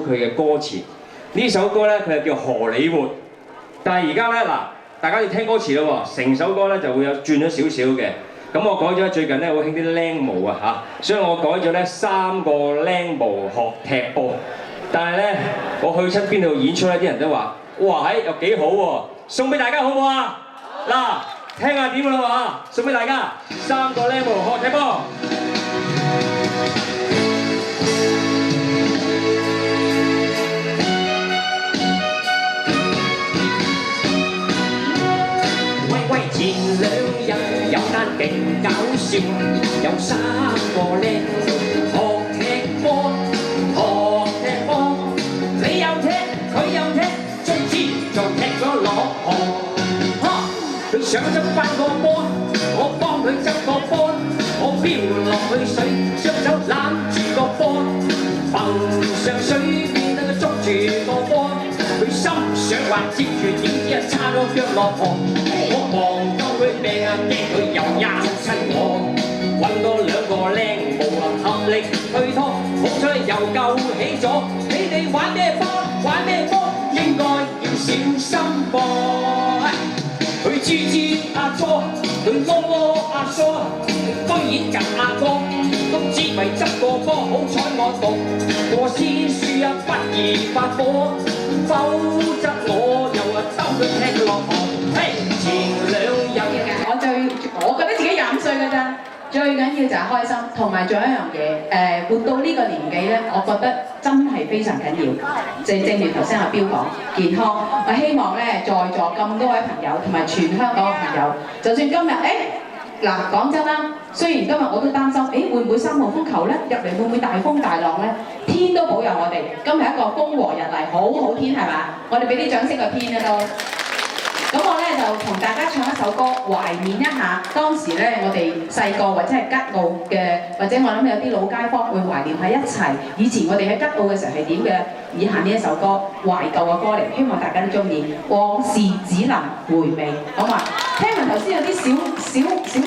佢嘅歌詞。呢首歌咧佢係叫荷里活，但係而家咧嗱，大家要聽歌詞咯喎，成首歌咧就會有轉咗少少嘅。咁我改咗最近咧好興啲靚模啊嚇，所以我改咗咧3個靚模學踢波。但係咧我去親邊度演出咧，啲人都話：哇又幾好喎！送俾大家好唔好啊？嗱，聽下點㗎啦喎，送俾大家3個靚模學踢波。前兩日有單勁搞笑，有3個靚學踢波，你又踢，佢又踢，最遲就踢咗落河。佢想執翻個波，我幫佢執個波，我飆落去水，雙手攬住個波，浮上水面捉住個波，佢心想話接住，點知差咗腳落河。我望救佢命啊，驚佢又壓親我，揾多2個靚模啊，合力去拖，好彩又救起咗。你哋玩咩波？玩咩波？應該要小心噃。佢豬豬阿哥，佢囉囉阿叔，居然及阿哥，都只為執個波，好彩我讀過詩書啊，不宜發火，否則我又兜佢踢落河。我覺得自己25歲㗎咋，最緊要就係開心，同埋仲有一樣嘢，活到呢個年紀咧，我覺得真係非常緊要。正如頭先阿標講，健康，我希望咧在座咁多位朋友同埋全香港嘅朋友，就算今日嗱講真啦，雖然今日我都擔心，會唔會3號風球咧入嚟會唔會大風大浪咧？天都保佑我哋，今日一個風和日麗，好好天係嘛？我哋俾啲掌聲個天啊都。咁我咧就同大家唱一首歌，懷念一下當時咧我哋細個或者係吉澳嘅，或者我諗有啲老街坊會懷念喺一齊。以前我哋喺吉澳嘅時候係點嘅？以下呢一首歌懷舊嘅歌嚟，希望大家都中意。往事只能回味，好嘛？聽聞頭先有啲小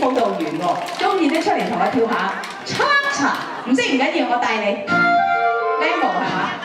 舞蹈員喎，中意啲出嚟同我跳下叉叉，唔識唔緊要，我帶你。Lembo 係嘛？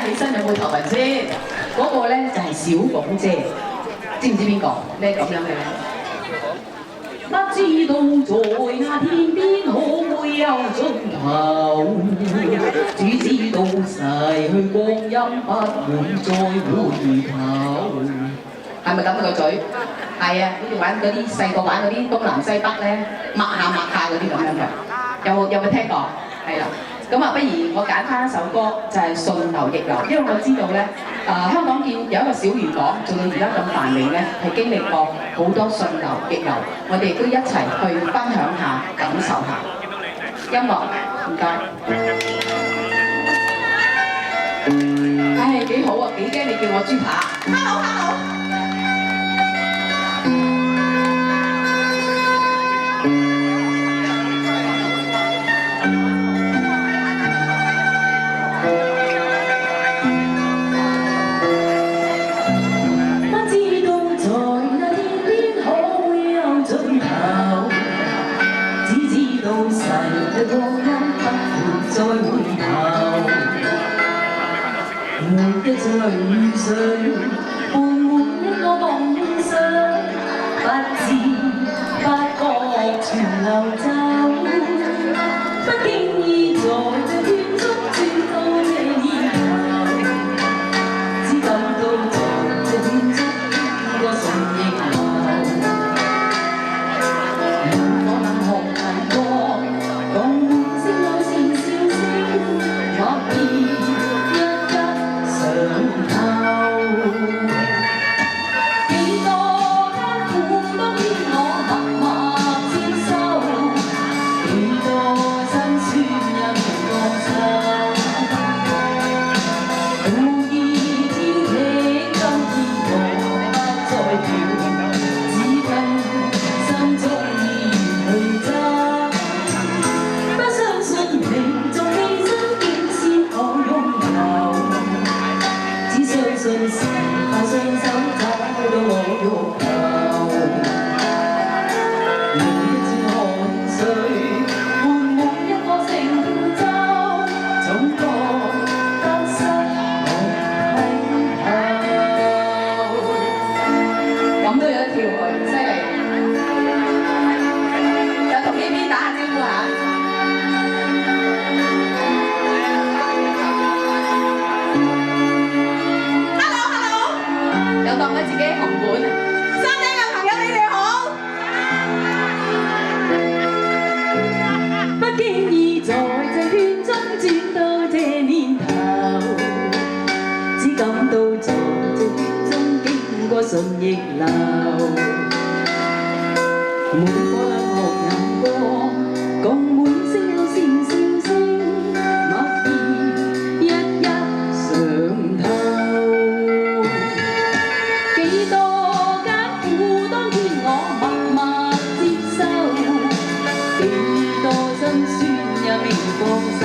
起身有冇頭暈先？嗰個咧就係小鳳姐，知唔知邊個？咩咁樣嘅咧？不知道在那天邊可會有盡頭，只知道逝去光陰不會再回頭。係咪咁個嘴？係啊，好似玩嗰啲細個玩嗰啲東南西北咧，抹下嗰啲咁樣嘅。有冇聽過？係啦。咁啊，不如我揀翻一首歌，就係、是《順流逆流》，因為我知道咧，香港見有一個小漁港，做到而家咁繁榮咧，係經歷過好多順流逆流，我哋都一齊去分享下、感受下音樂。唔該。唉，幾好啊！幾驚你叫我豬扒。Hello。光陰不會再回頭，每一場雨水伴滿一個夢想，不知不覺全流走，不經意在這圈中轉到這年頭，只感到在這圈中經過順逆流。順逆流，每個冷酷眼光，共滿聲有善笑聲，默然一一嘗透。幾多艱苦當天我默默接受，幾多辛酸也未放手。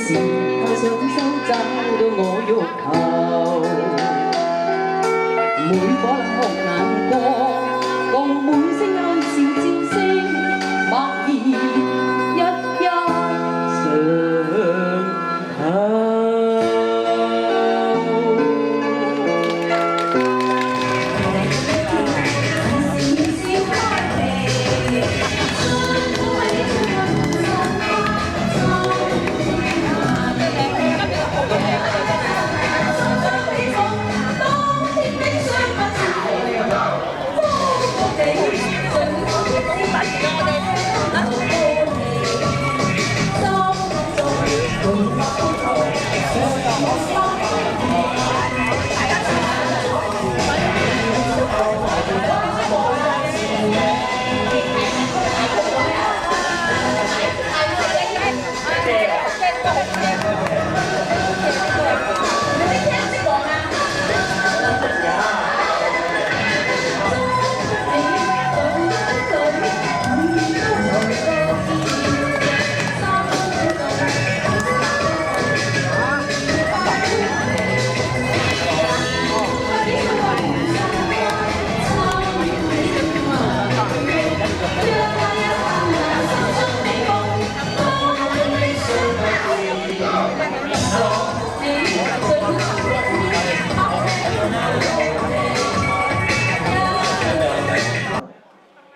時候雙手找到我欲求，每顆冷酷眼光，共滿聲愛笑笑聲，默然一一嘗透。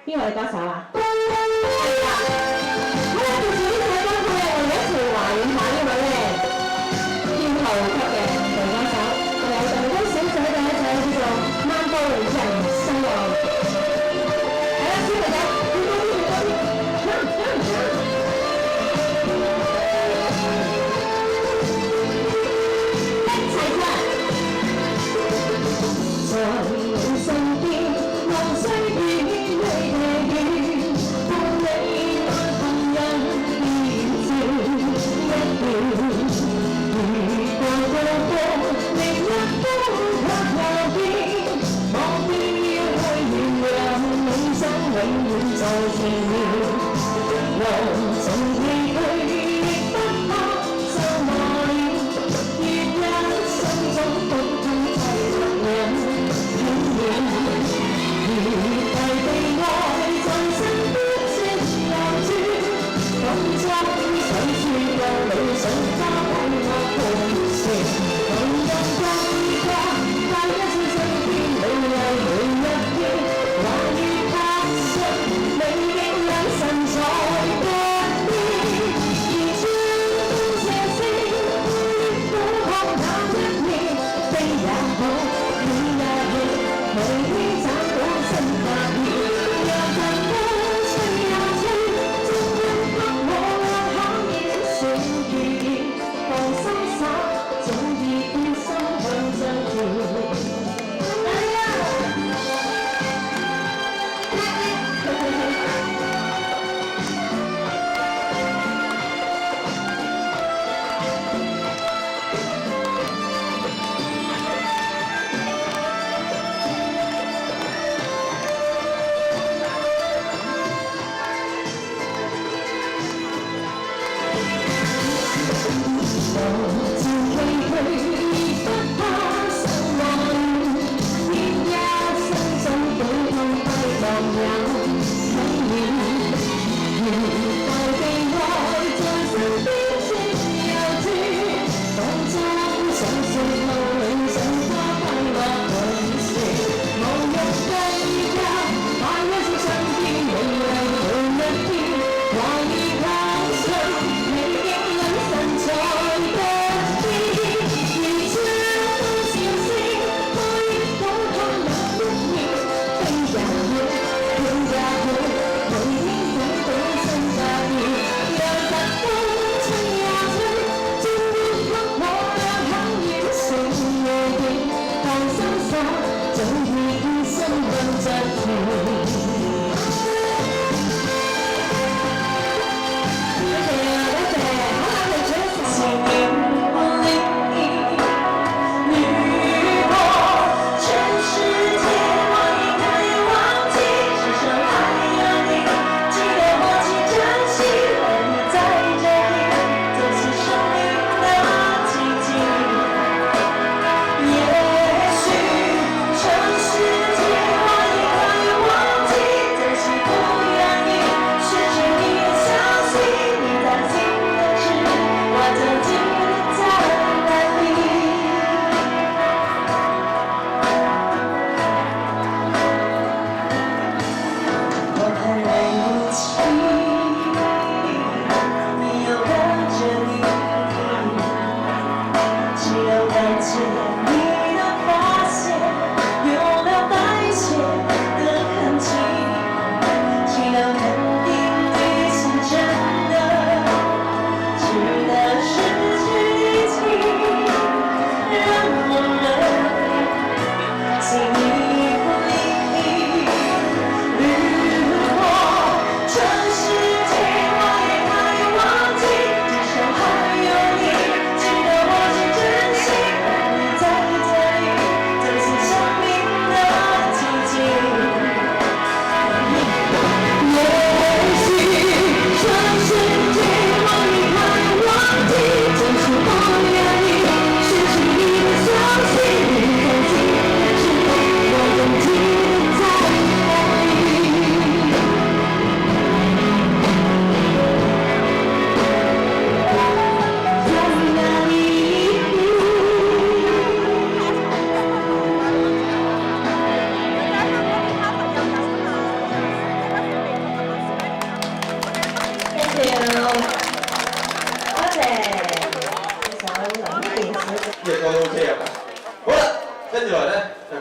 邊位歌手啊？係啊！好啦，到時呢位歌手咧，我哋一齊懷念下呢位咧天后級嘅女歌手，我哋有上高小姐嘅一隻叫做《漫步人生路》。係啦，小朋友，要多啲，要多啲，一齊唱。在你身邊，無需與你地遠，當你愛朋友面前一秒，如過高峰，另一高級下邊，我偏要去原諒你心永遠在前面，和從離去亦不怕受磨練，原因心中苦痛齊能忍。如大地愛在身邊轉又轉，風中水處有理想花開我盤旋，無人共過，但一次身邊你為每一天，話與他信，你的眼神在變。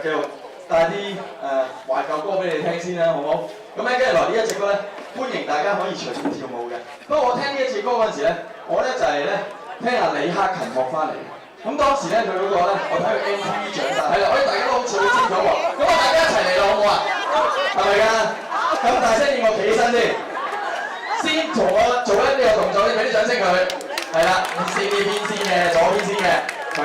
繼續帶啲懷舊歌俾你聽先啦，好唔好？咁咧跟住來呢一隻歌咧，歡迎大家可以隨便跳舞嘅。不過我聽呢一隻歌嗰陣時咧，我咧就係咧聽阿李克勤學翻嚟嘅。咁當時咧佢嗰個咧，我睇佢 MTV 長大，係啦，我哋大家都好似好清楚喎。咁我大家一齊嚟咯，好唔好啊？係咪㗎？咁大聲啲，我企起身先，先同我做一呢個動作，你俾啲掌聲佢。係啦，先呢邊先嘅，左邊先嘅。佢，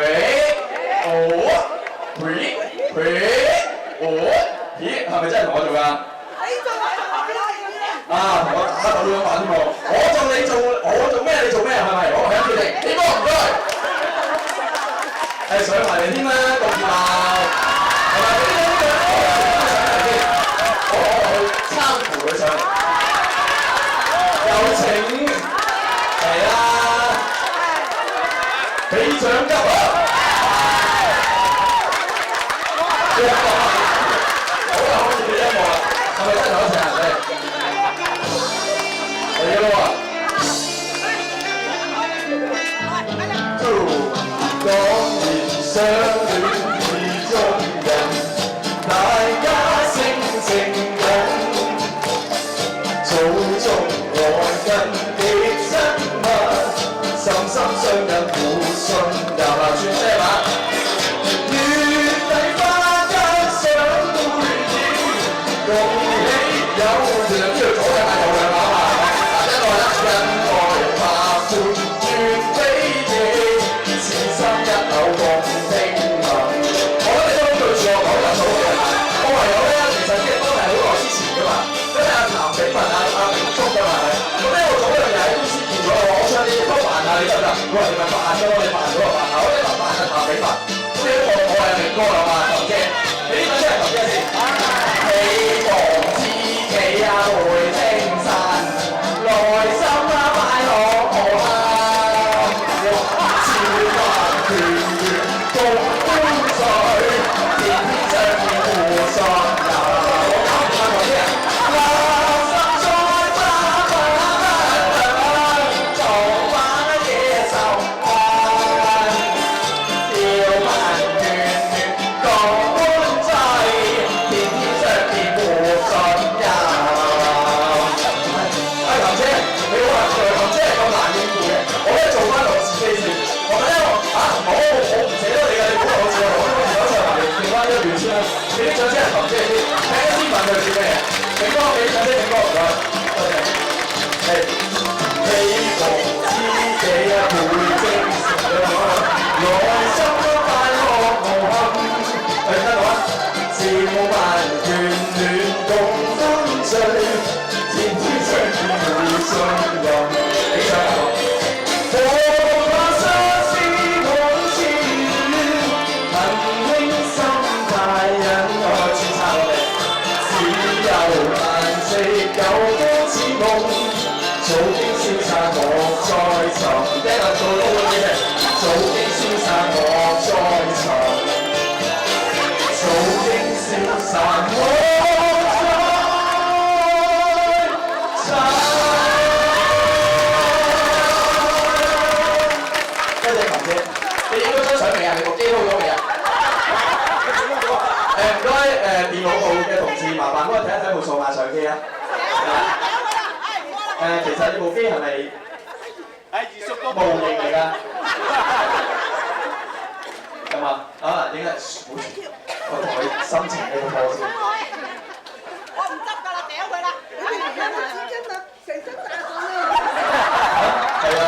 咦，係咪真係同我做㗎？啊，同我打到兩萬添喎！我做你做，我做咩你做咩？係咪？我係咁決定。點歌唔該。係上埋嚟添啦，杜志茂。係咪？我去參扶佢上嚟。有請嚟啦！俾獎金啊！好啦，開始你音樂啦，係咪真係好正啊？嚟嘅咯喎！當然相戀意中人，大家性情濃，早中來近極親密，深深相印互信，又話轉咩話？月底花間想會點？共喜有良，知道左兩下右兩下嘛？大家來啦，恩愛拍伴轉飛翼。此生一口共聽聞，我覺得你都好對住我講得好嘅。我唯有咧，其實呢隻歌係好耐之前㗎嘛，因為阿譚炳文、阿明叔㗎嘛係。咁咧我做嗰樣嘢喺公司見咗我，我唱你隻歌扮下你得唔得？我話你咪扮咗咯，你扮咗就扮下，我呢扮係譚炳文，咁你都當我係明哥啦嘛，琴姐，你呢個真係琴姐先。希望知己啊會精神，內心啊快樂無限。千萬團圓共歡聚，天天相見互相遊。我搞唔掂啊，頭先啊！流心再花瓣，造化野獸愛，調頻團圓共歡聚，天天相見互相遊。哎，琴姐，你好啊！琴姐係咁難應付嘅，我咧做翻我自己先。我覺得我唔捨得你㗎，你唔好我自我，我都自己唱埋嚟，調翻一段先啦。你啲掌聲係琴姐先，聽一先問佢叫咩嘢？明哥，俾掌聲明哥唔該，多謝。係希望知己啊會精神，內心都快樂無憾。係聽到啊？笑萬眷戀共歡聚，天天相見互相任。幾唱啊？有多似夢，早經消散我再尋。一個做到嘅嘢，早經消散我再尋，早經消散我再尋。多謝琴姐，你影咗張相未啊？你部機好咗未啊？唔該電腦部嘅同事，麻煩幫我睇一睇部數碼相機啊！其實呢部機係咪模型嚟㗎？咁啊，影得我同佢心情呢個歌先。我唔執㗎啦，掉佢啦！成身大汗啊！係啊，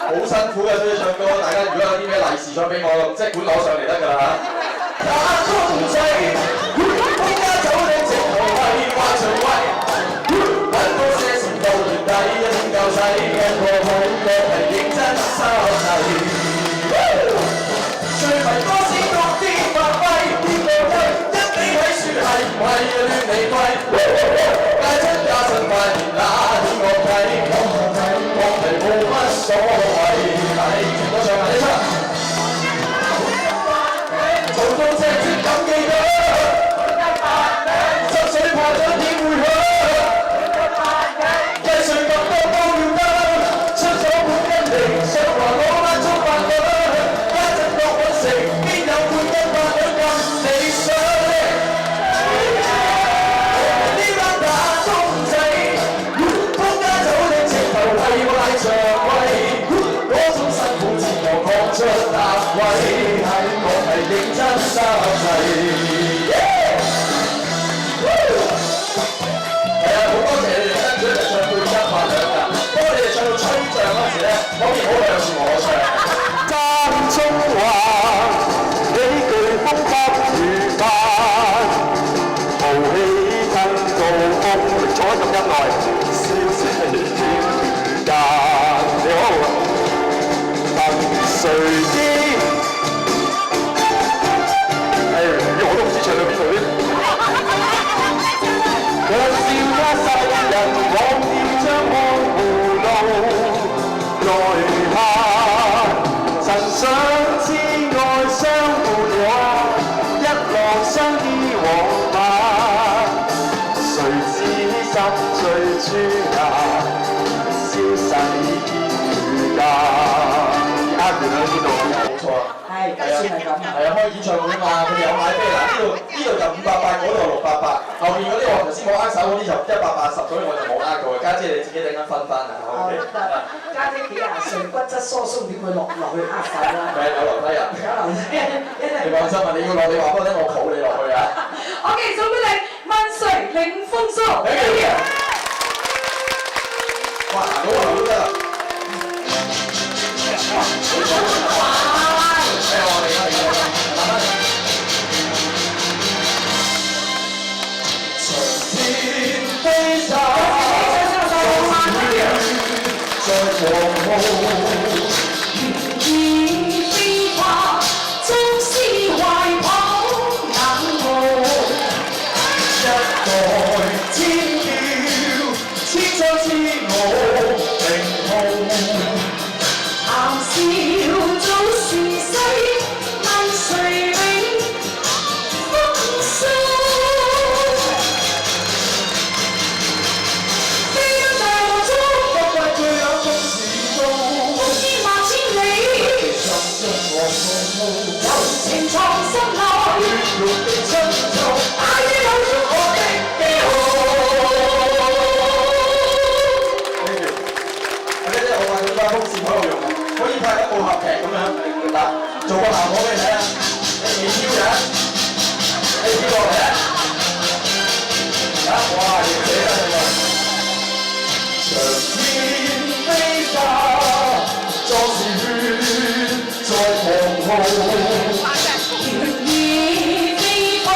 好辛苦嘅，所以唱歌。大家如果有啲咩利是想俾我，即管攞上嚟得㗎啦嚇。打工仔，依家走你直頭係話隨位。揾多些錢到年底，一定夠使嘅個好嘅係認真收齊。最迷歌先覺啲發揮，邊個推一比起説係唔係亂嚟貴？街出也盡快連那點樂睇，我哋冇乜所謂。係，我唱埋呢出。做到隻隻咁記得，濕水拍咗點會響？為係我係認真得滯。係啊，好多謝你哋跟住一齊唱配音拍兩㗎。不過你哋唱到吹脹嗰陣時咧，嗰邊好向住我唱。間中話幾句風不如飯，豪氣更到風力坐喺咁恩愛，消息天間。你好，但誰知？我都唔知唱到邊度添。若笑一世人，往點將看湖路來下。曾想知愛相伴我，一浪相依往返。誰知心醉朱顏，消逝天間。啱完啦，呢度冇錯啦。係，算係咁啊。係啊，開演唱會啊嘛，佢哋有買飛嗱，呢度就588，嗰度688，後邊嗰啲我頭先冇握手嗰啲就180，所以我就冇握到嘅。家姐你自己陣間分翻啊。OK。家姐幾廿歲，骨質疏鬆點會落去握手啦？係有樓梯啊。有樓梯。你放心啊，你要落你話俾我聽，我抱你落去啊。OK，送俾你萬歲領風騷。哇，行到我樓都得啦。長天飛走，在黃霧。意飛花，縱是懷抱冷傲。一代天驕，千秋之傲名號。談笑早是世，問誰永風騷？飛到大河中，不怪最有風時到，千萬千里，心中黃霧柔情藏心內。綠的春秋，愛於有着我的驕傲。呢啲我話佢把風扇喺度用啊，可以拍一部合劇咁樣嗱，做個效果俾你睇啊！你跳人，你跳落嚟啊！哇，型死啦你話！長天飛沙，壯士血在黃浩。願意飛花，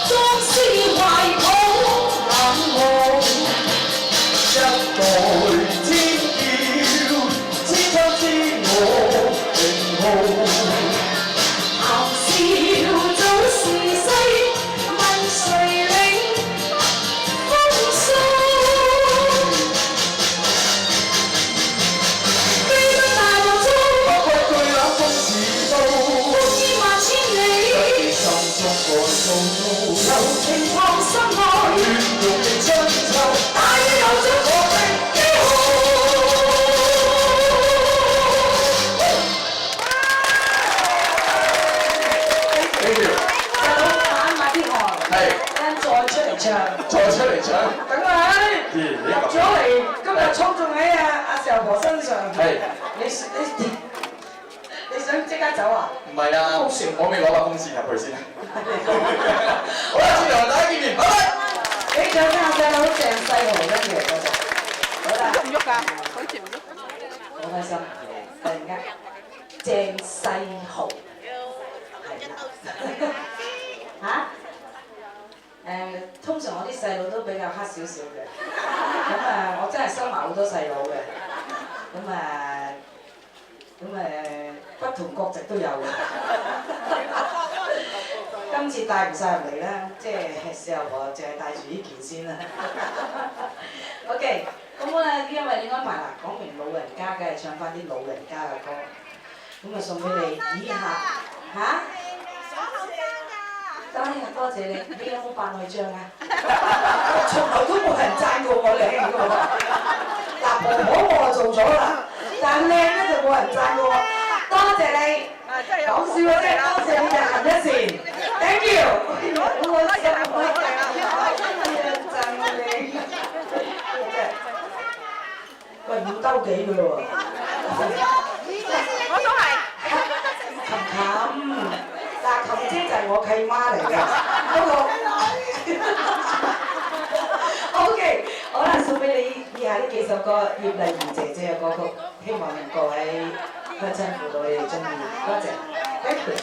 縱是懷抱冷傲。一代天驕，千秋之傲名號。談笑早是世，問誰領風騷？飛到大河中，不愧巨冷風時到，千萬千里，心中愛滔滔。柔情藏心內。血肉的春秋，愛於有着我的驕傲。呢條細佬玩埋啲汗，係再出嚟唱。再出嚟唱，梗係入咗嚟，今日操縱喺阿時候婆身上。係你想即刻走啊？唔係啊？我未攞把風扇入去先。好啦，轉頭大家見面，拜拜。你唱聽下細佬鄭世豪跟住嚟嗰度。好啦，唔喐㗎，好似唔喐。好開心，突然間鄭世豪係啦。嚇？通常我啲細佬都比較黑少少嘅，咁我真係收埋好多細佬嘅，咁不同國籍都有嘅。今次帶唔晒入嚟啦，即係時候我淨係帶住呢件先啦。OK，咁因為你安排啦，講明老人家梗係唱翻啲老人家嘅歌，咁送俾你以下嚇。多謝你，你有冇扮女將啊？從來都冇人讚過我靚嘅喎。嗱，婆婆我就做咗啦，但靚咧就冇人讚過我。多謝你，講笑嘅啫，多謝你日行一善 ，thank you。好開心，好正啊！讚你，喂，5兜幾嘅喎。我都係。琴我契媽嚟嘅，不過 OK， 好啦，送俾你以下呢幾首歌，葉麗儀姐姐嘅歌曲，希望各位鄉親父老你哋中意，多謝 ，thank you。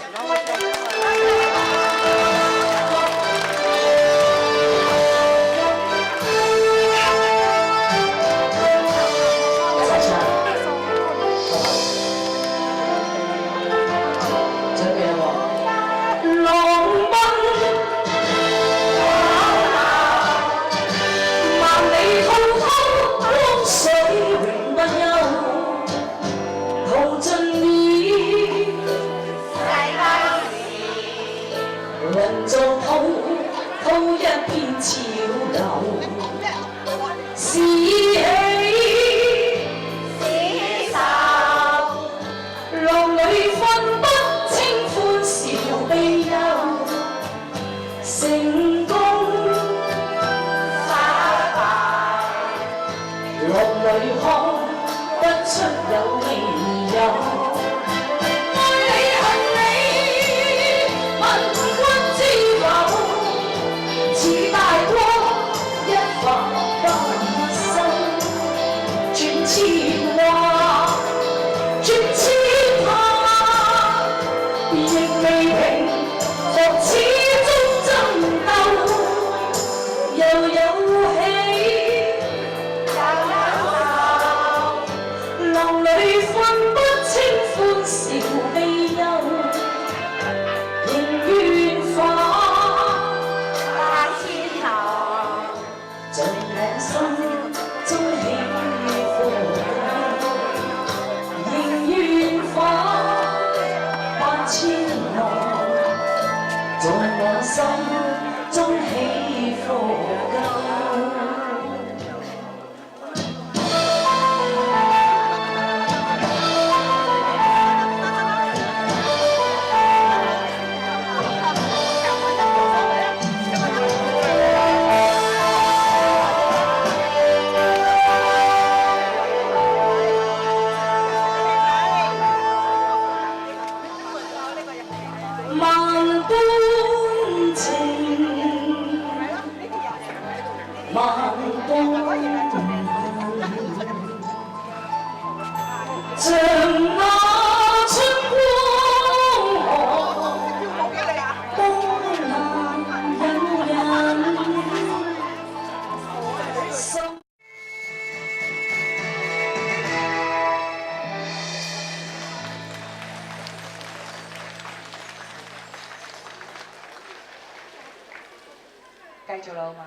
繼續啦，好嘛？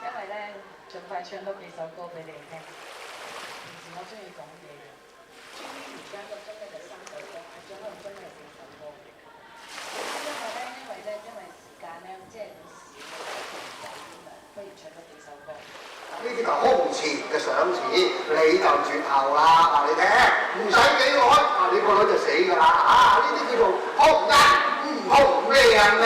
因為咧，盡快唱多幾首歌俾你哋聽。平時我中意講嘢嘅，終於而家個鐘咧就3首歌，獎學金係4首歌。因為時間咧，即係少，不如唱多幾首歌。呢啲就空前嘅賞賜，你就絕後啦！嗱，你聽，唔使幾耐，你個女就死㗎啦！呢啲叫做空一唔空咩人嘅。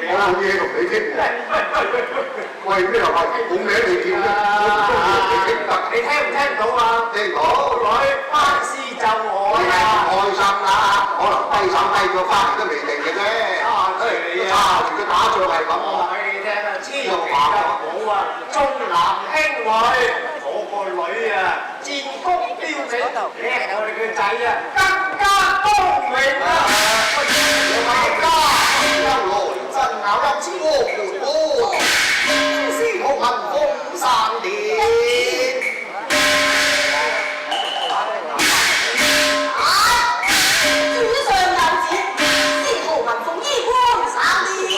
我冇嘢同你傾喎。喂，咩又話冇名你叫啫？你聽唔聽到啊？聽到。女班師就我啦。開心啦，可能低手低咗翻嚟都未定嘅啫。連佢打仗係咁啊！你聽啊，千祈唔好啊，重男輕女。我個女啊，戰功彪炳，叻我哋嘅仔啊，更加光榮啊！大家又來真咬一支鍋盤鍋，先好幸風散電。主上有旨，先好幸風衣冠散電。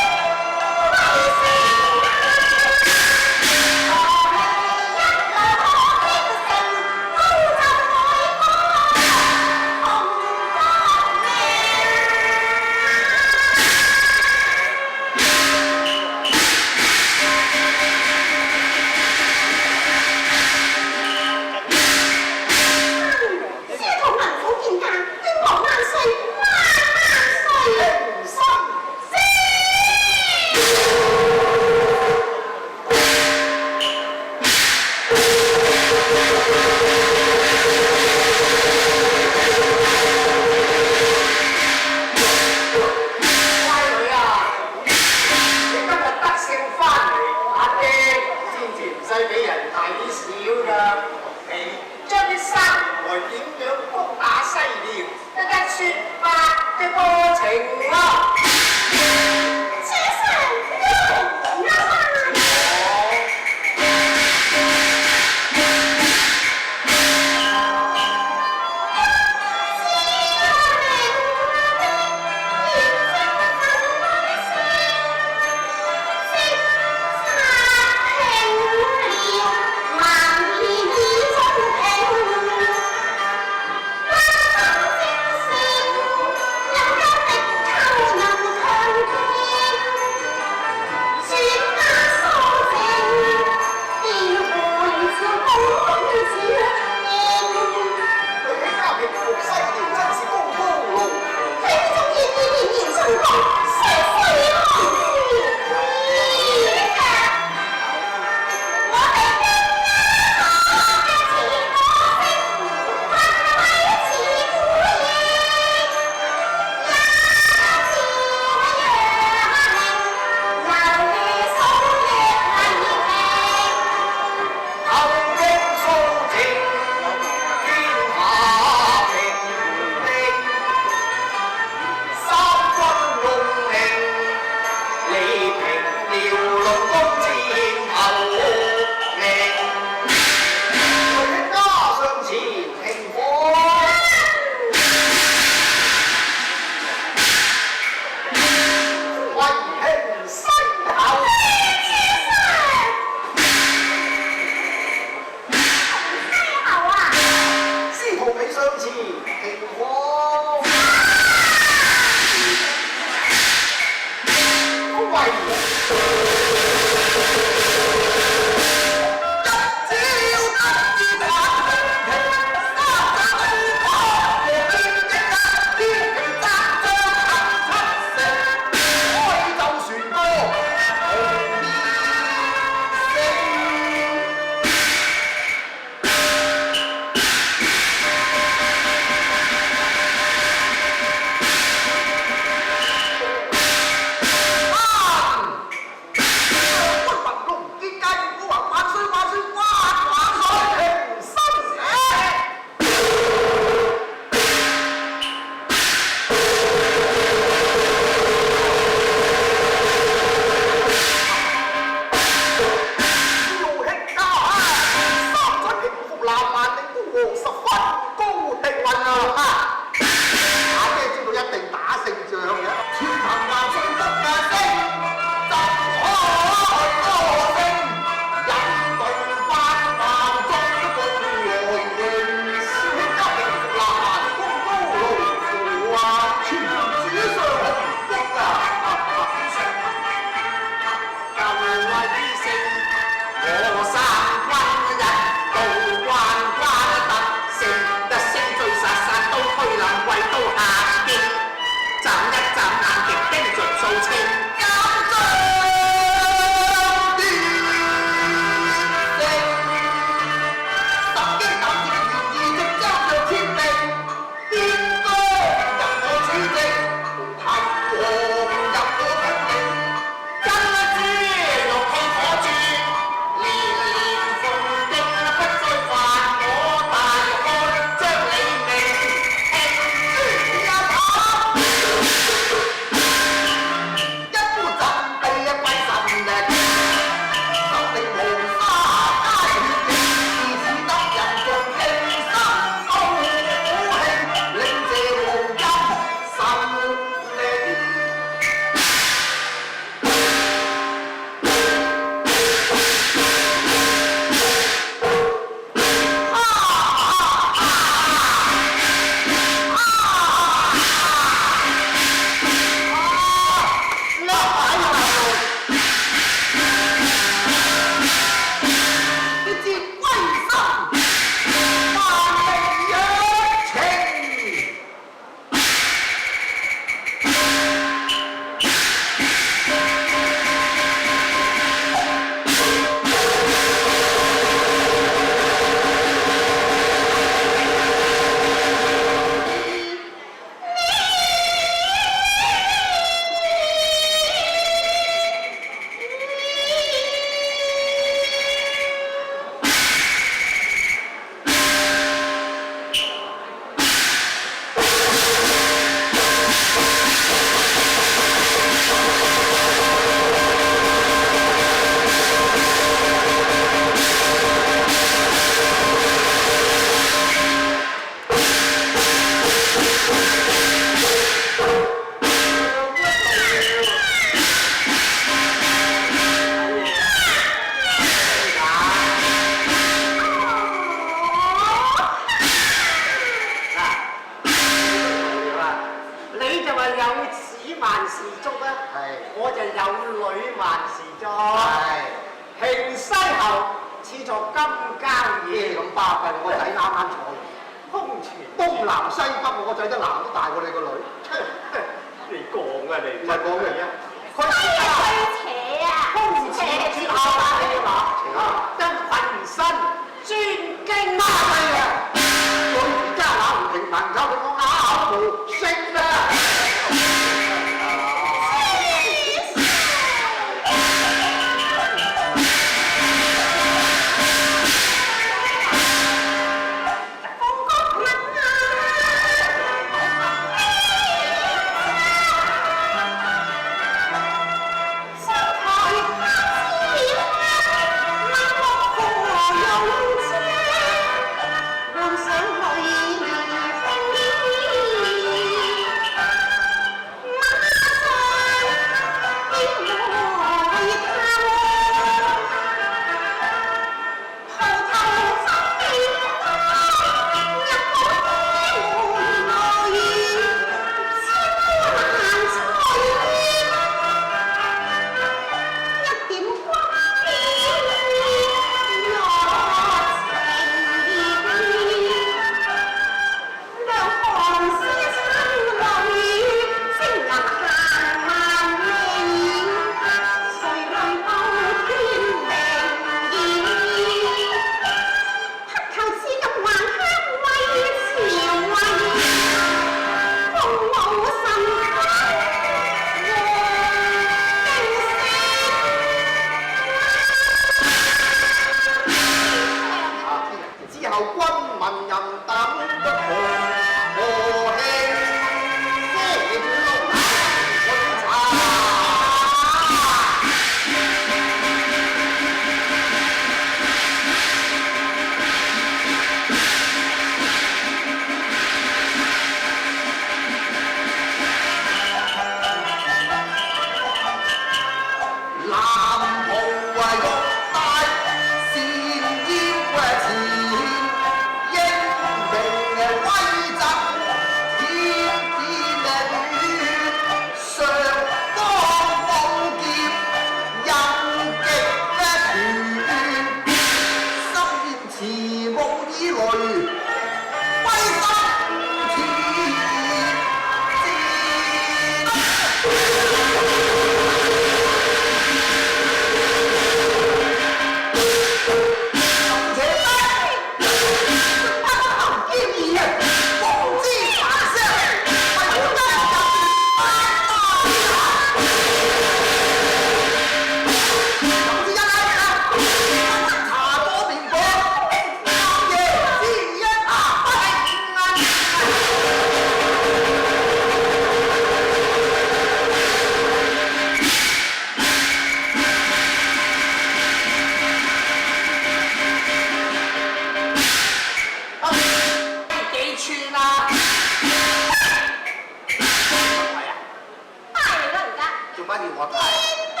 乜要我睇？見到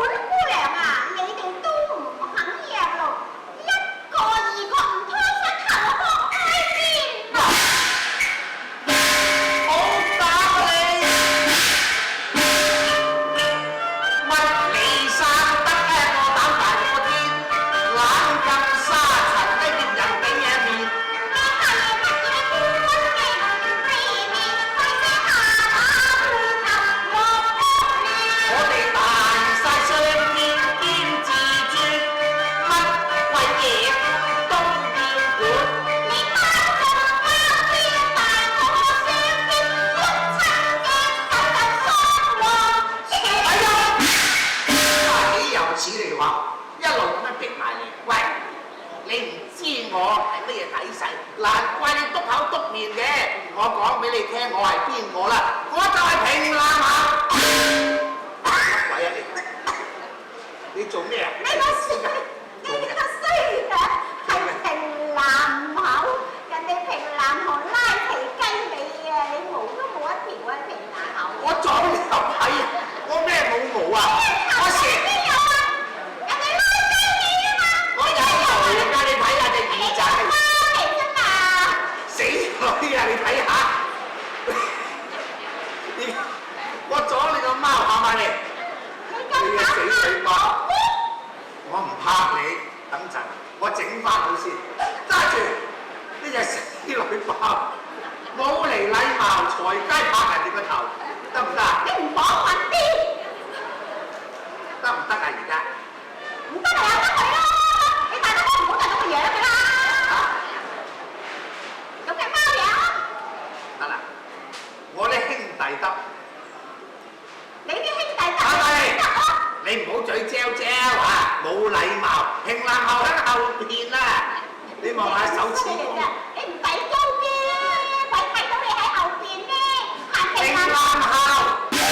本姑娘啊，你哋都唔肯讓路，一個二個唔拖出頭殼去邊啊？好打你！乜你生得個膽大過天，懶咁沙塵都要人俾嘢面。你係乜嘢官嘅？未免費些下馬虎頭落屋我哋大晒雙肩兼自尊，乜鬼嘢都要管。你包中包邊大個雙肩，碌親嘅手就喪喎。哎呀！幾有此理話，一路咁樣逼埋嚟。喂，你唔知我係乜嘢底細，難怪你篤口篤面嘅。我講俾你聽，我係邊個啦？我就係平南口。乜鬼啊你？你做咩啊？你個衰樣係平南口，人哋平南河拉皮雞尾啊！你毛都冇一條啊，平南口。我撞你入睇啊！我咩冇毛啊？我成邊有啊？人哋拉雞尾啊嘛！我有頭嚟㗎，你睇下隻耳仔。拉皮啫嘛！死女啊！你睇下，我阻你個貓下埋嚟，你你個死水包！我唔怕你，等陣我整翻好先，揸住呢隻死女包，冇嚟禮貌，隨街拍人哋個頭，得唔得啊？你唔講穩啲，得唔得啊？而家唔得咪由得佢咯！你大家都唔好就咁嘅樣㗎啦！咁嘅貓樣，得啦，我啲兄弟得。你啲兄弟得係咪得咯？你唔好嘴嚼嚼啊！冇禮貌，平南後喺後邊啊！你望下手指公，你唔使高嘅，鬼睇到你喺後邊咩？行平平南南後。天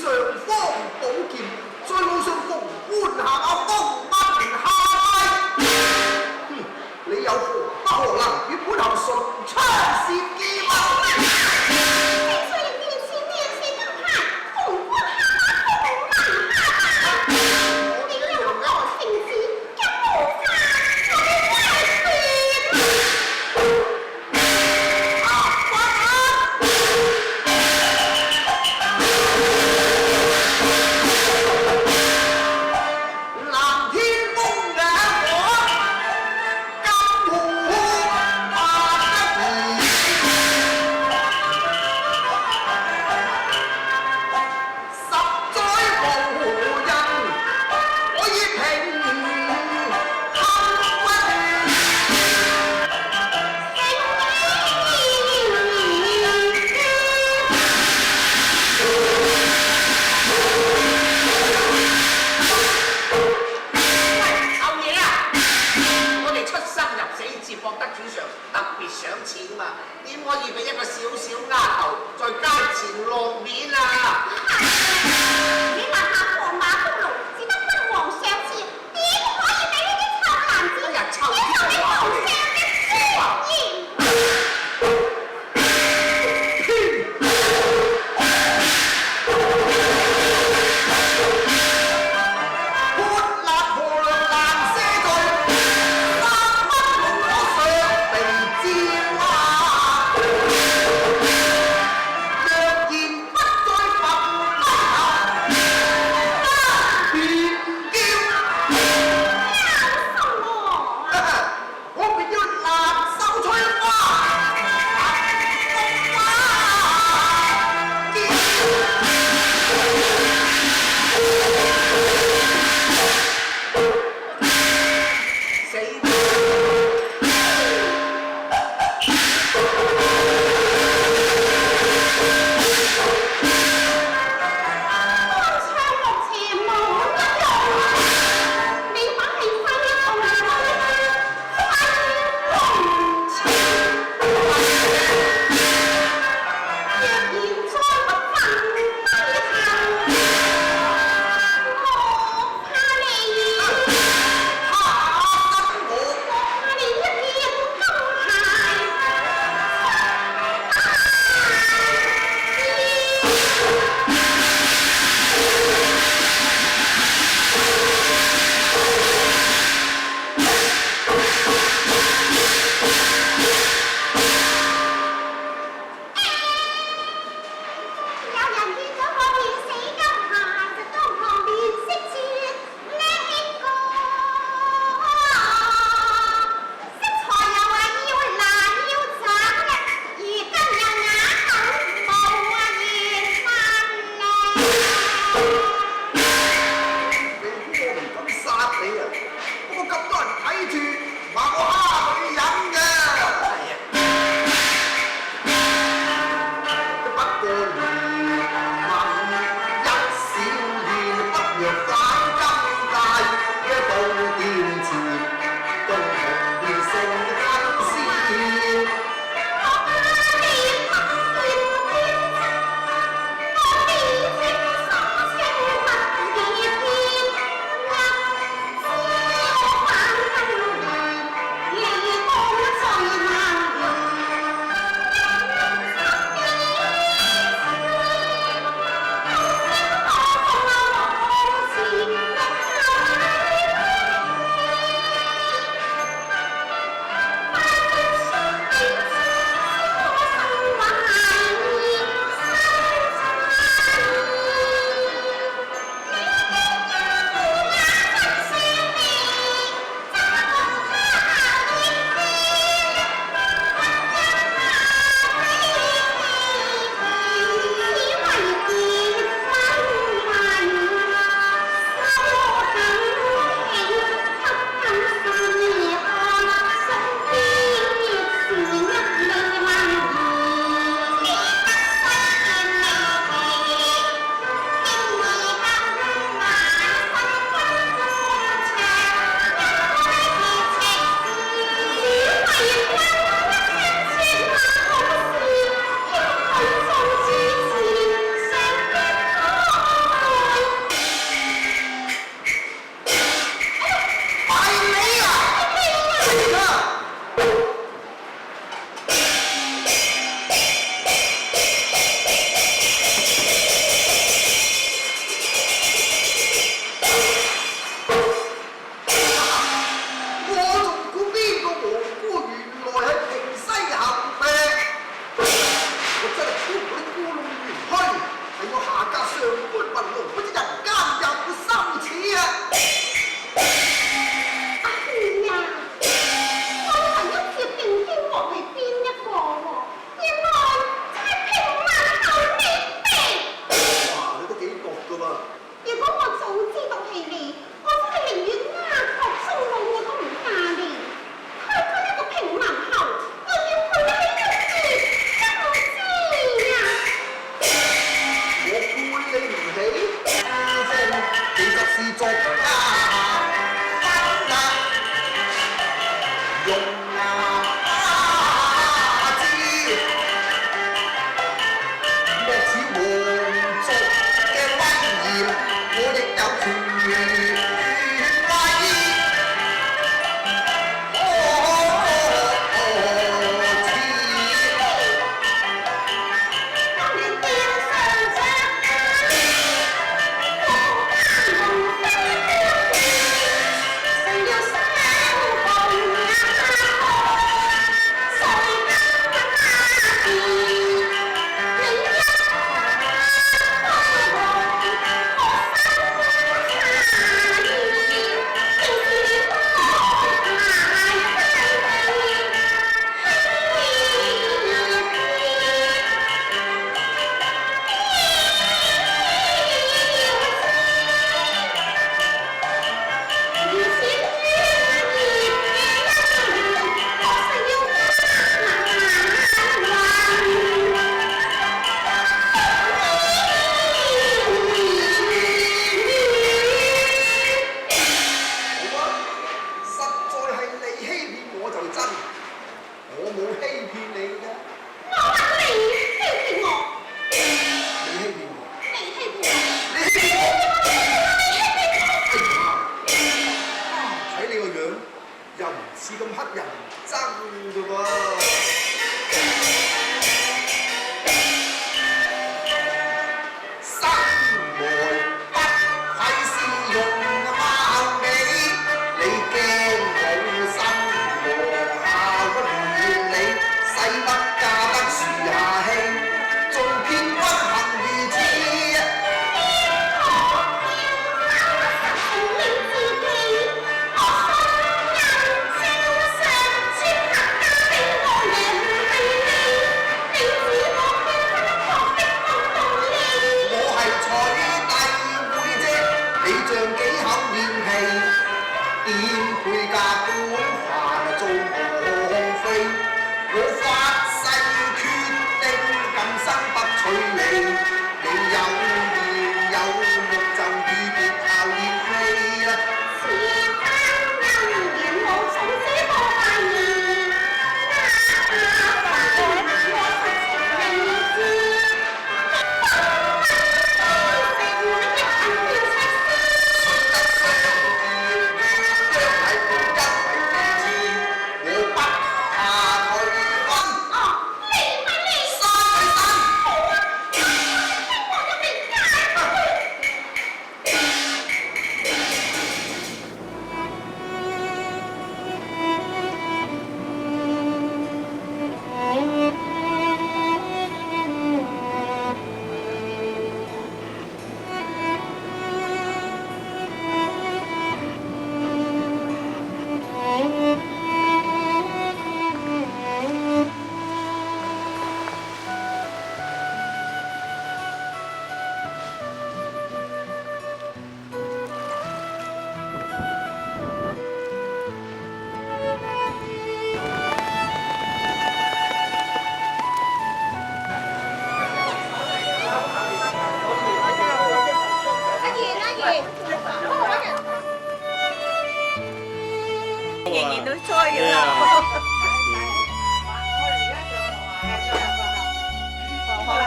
上方寶劍，在路上逢官下風不停下威。你有何不可能與本侯唇槍舌劍啊？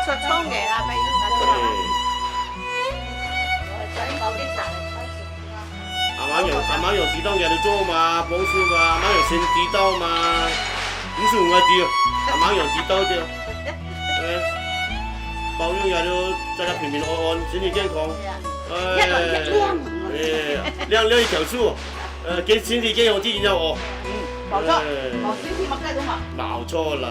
出倉嘅啦，咪阿媽用知道嘅嚟做嘛，幫手嘛，阿媽用先知道嘛，唔是我知，阿媽用知道啫，保佑人都大家平平安安，身體健康，亮一條數，身體健康最緊要哦，冇錯，冇少少乜都冇，冇錯啦。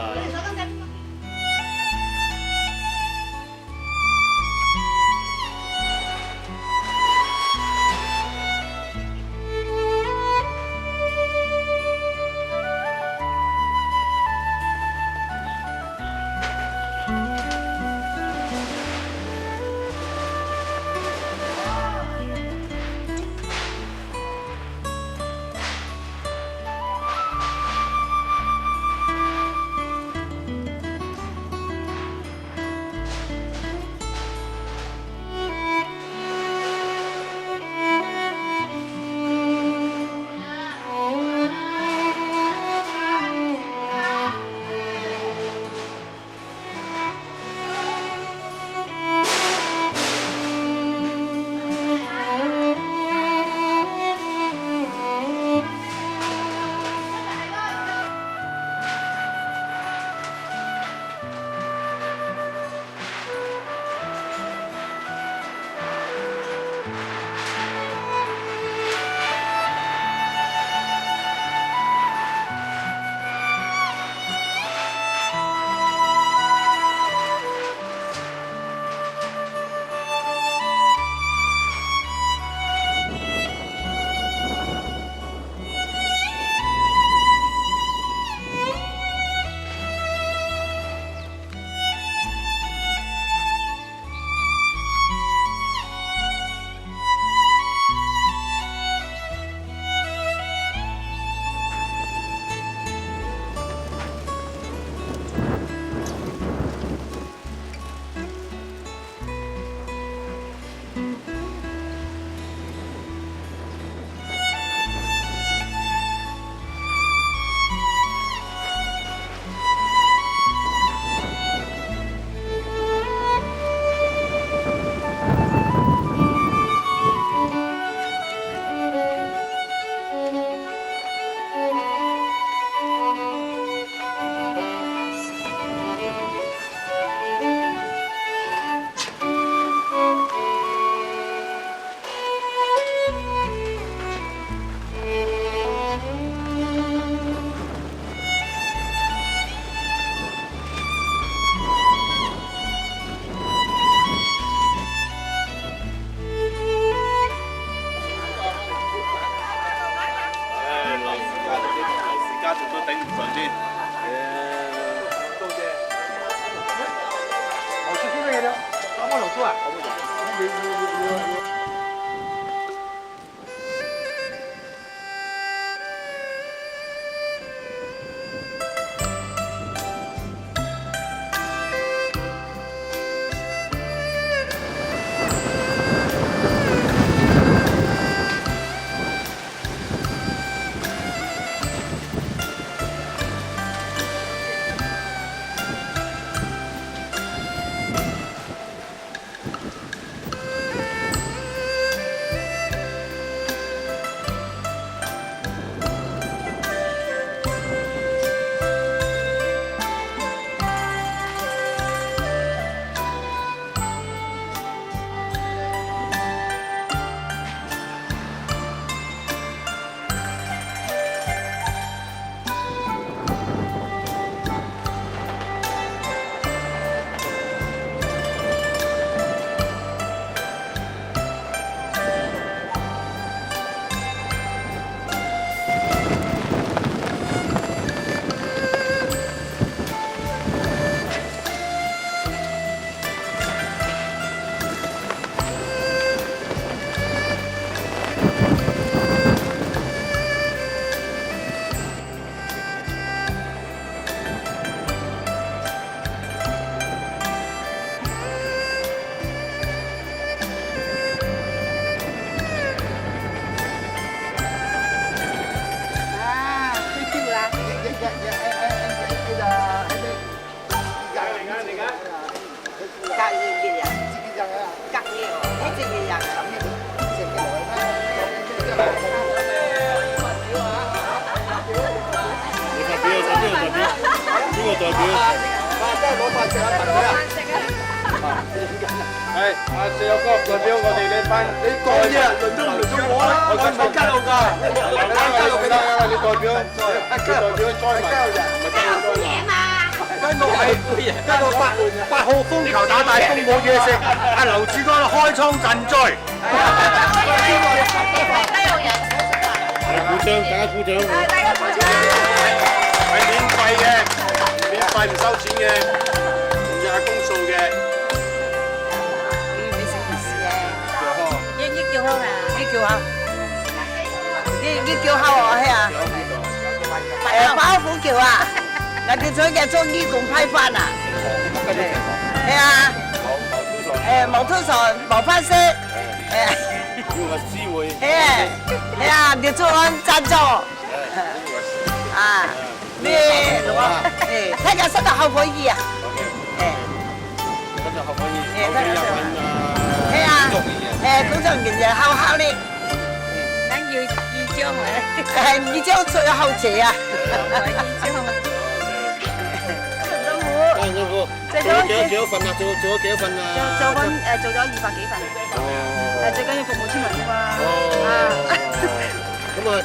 個老夫啊。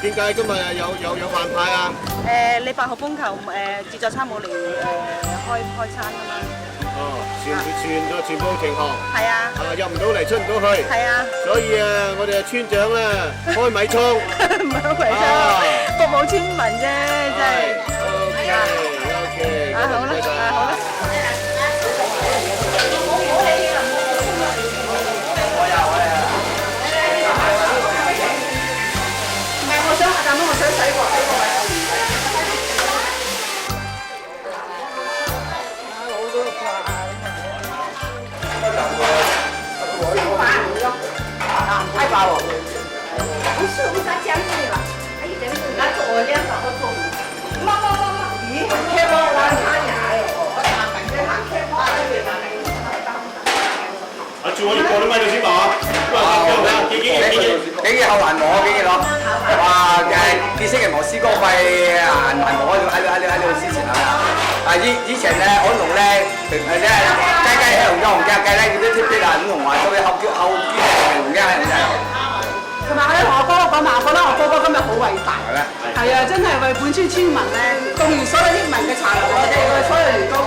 點解今日有飯派啊？你8號風球自助餐冇嚟開餐啊嘛。哦，全部停航。係啊。入唔到嚟，出唔到去。係啊。所以我哋村長咧開米倉。唔係開米倉，服務村民啫，真係。OK。好啦，好啦。太饱了。不是，我咋讲你了？还有点事，那做2早都做。妈，咦，开包玩他俩哟！我打反正他开包对吧？住我哋過咗咪度先嘛？幾後環磨幾攞？哇！見識嘅磨師哥費環磨喺度之前係咪啊？以前咧，我同咧雞喺度用雞咧，嗰啲啲啊，咁同話做啲後邊用雞係唔係？同埋咧，同我哥哥講埋，我覺得我哥哥今日好偉大。係咩？係啊，真係為本村村民咧，動員所有益民嘅茶樓，我哋嘅所有員工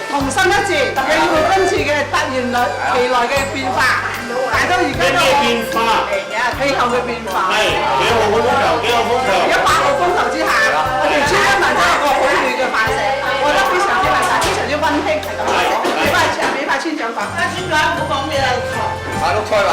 同心一致，應付今次嘅突然其來嘅變化。大家而家都咩變化？氣候嘅變化。係幾號風球？幾號風球？而家8號風球之下，我哋村民都有個好暖嘅飯食，我覺得非常之偉大，非常之溫馨，係咁樣。俾塊村長講。白花豬乸唔好講嘢啦，啊，碌菜話。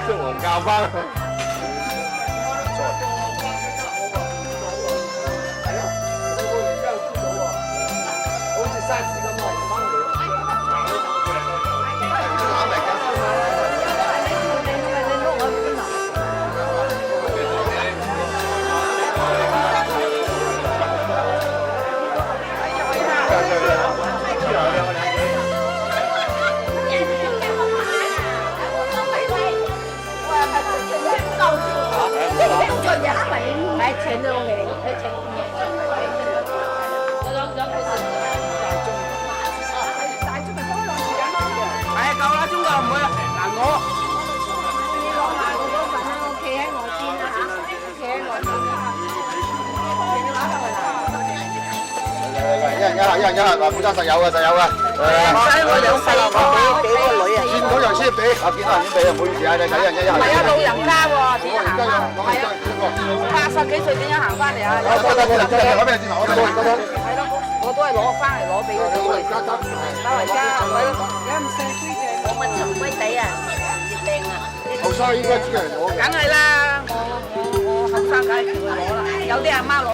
將黃教翻。好似沙士咁啊！錢都未，夠啦，中國唔會難攞。你攞埋我嗰份啦，我企喺外邊啦嚇，企喺外邊啦。一人一盒，負責實有嘅，實有嘅。所以我有細個俾個女啊。見到人先俾，見到人先俾，唔好意思啊，你睇人一盒。唔係啊，老人家喎，點行啊？係啊，80幾歲點樣行翻嚟啊？攞咩先？我都係咯，我都係攞翻嚟攞俾佢哋。老人家，冇乜沉龜底啊，越靚啊！後生應該只係攞嘅。梗係啦，我後生梗係叫佢攞啦，有啲阿媽攞。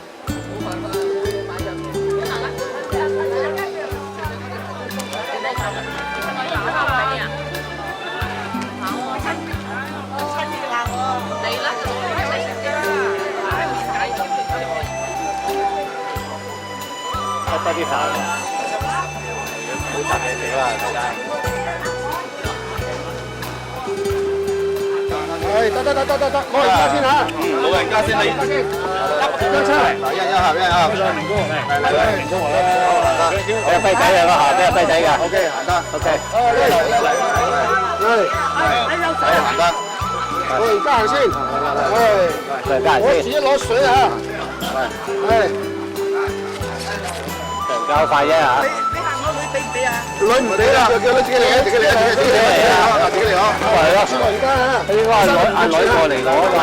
多啲飯，好雜嘢食啦，大家。係得，攞嚟家先嚇。老人家先你。一車。嗱，一下。唔該。嚟，唔該我啦。有輝仔啊，個下邊有輝仔㗎。OK，行得。OK。行得。我而家行先。我自己攞水啊。係。交快啫嚇！你行我女俾唔俾啊？女唔俾啦，叫女自己嚟啊！自己嚟啊！自己嚟啊！係咯，轉來而家啊！應該阿女過嚟攞㗎嘛。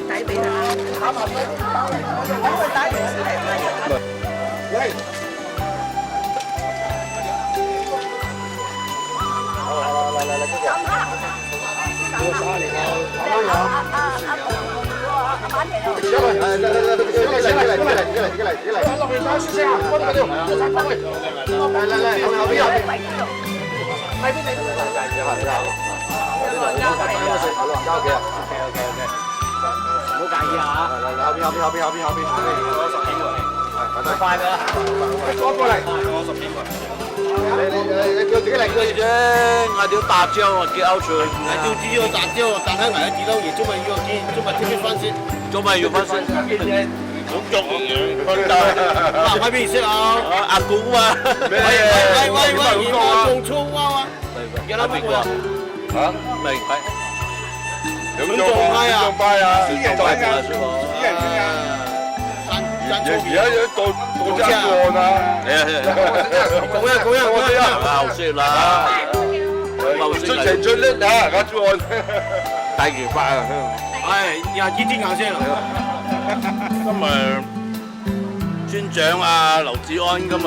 抵俾啦！我會打電話嚟。我哋要大蕉啊，叫 out 出。就只要大蕉，但係埋啲刀嘢，做咪要見，做咪聽翻先，做咪要翻先。好足嘅，嗱，喺邊識啊？阿古啊！喂，仲粗蛙啊！有冇明啊？嚇，明白。兩種拜啊！私人拜啊！而家到真案啊！講一，鬧説啦，出情出力啊！而家做案，大魚發啊！唉，廿幾天硬聲。今日村長啊，劉志安今日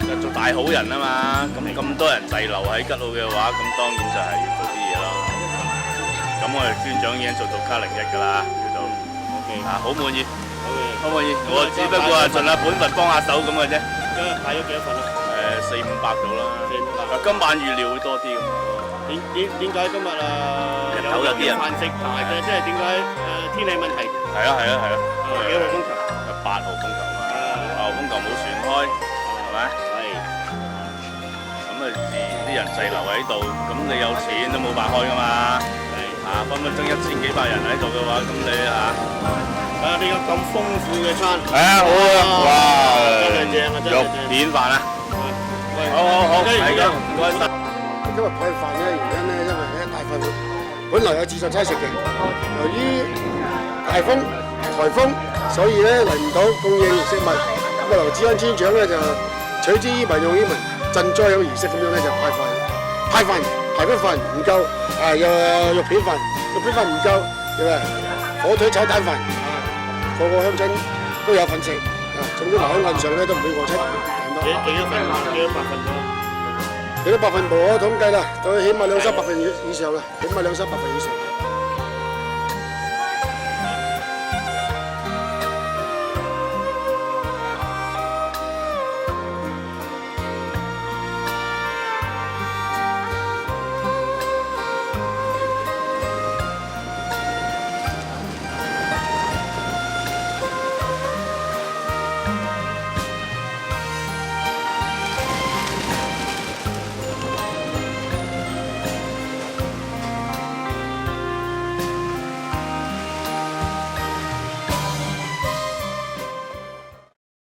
就做大好人啊嘛，咁多人滯留喺吉澳嘅話，咁當然就係要做啲嘢咯。咁我哋村長已經做到卡01㗎啦，叫做好滿意。好滿意，我只不過係盡下本分幫下手咁嘅啫。今日派咗幾多份啊？400-500到啦。400。今晚預料會多啲咁。點解今日人頭有啲人飯食大嘅？即係點解天氣問題？係啊。幾號風球？8號風球啊嘛。8號風球冇船開，係咪？係。咁啊，自然啲人滯留喺度，咁你有錢都冇辦開㗎嘛。係。分分鐘1000幾百人喺度嘅話，咁你呢個咁豐富嘅餐，係啊，好啊，哇，真係正啊，真係正。肉片飯啊，好，係嘅，唔該晒。今日派飯咧，原因咧，因為咧大快活本來有自助餐食嘅，由於大風、颱風，所以咧嚟唔到供應食物。咁啊，劉志安村長咧就取之於民用於民，賑災有儀式咁樣咧就派飯唔夠，肉片飯唔夠，係咪？火腿炒蛋飯。個鄉親都有份食，總之留喺岸上咧都唔會餓親。幾多百分冇可統計啦，都起碼200-300份以上啦，起碼200-300份以上。